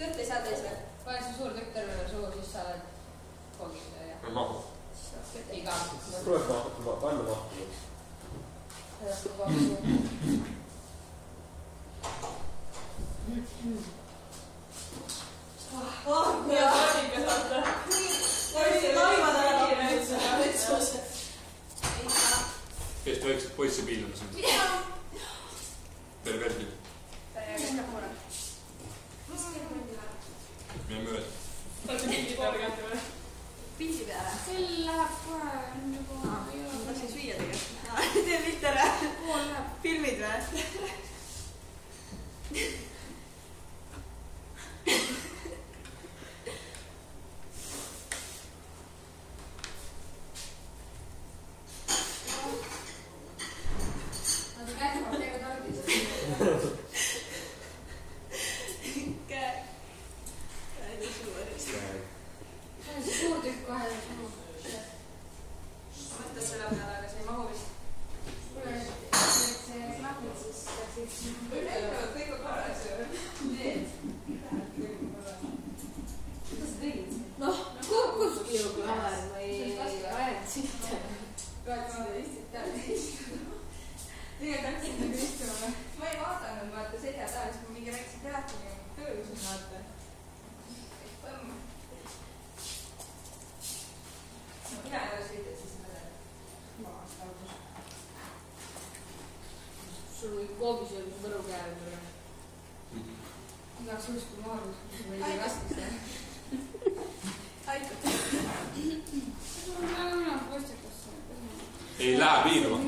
Kõht ei saa teise. Pane see suur tükk terve suu, siis sa oled koogid ja mahu. iga. Tuleb panna mahtu. Ja värvika saate. Võisid laimad ära tappa. Kes väiksed poisse piilamas on? Perversid. Meie mööda. Saate pildi peale kätte või? Pildi peale? Sel läheb kohe nagu... Ma tahtsin süüa tegelikult. Tee pilt ära. Filmid või? Nad käivad teega tarbis. Käe. Käe nii suureks. See on see suur tükk kohe. Mõtled selle peale, aga see ei mahu vist. Kuule, see klapid siis läksid... Kõik on korras ju. Need. Mida sa tegid? Noh, kukuski ju klaar. Ma ei ajanud sitte. Praegu istid teada istuma. Tegelikult hakkasid nagu istuma. Ma ei vaadanud, vaata selja taha, siis ma mingi väikse telefoni töölusin vaata. Põmm. Mina ei ole sõitnud siis mõne. Maast laugus. Sul võib koogis olla su võru käe või? Igaks juhus kui maarus, ma ei tea kastis. Aitab. Sul on väga mina postikasse. Ei lähe piinama.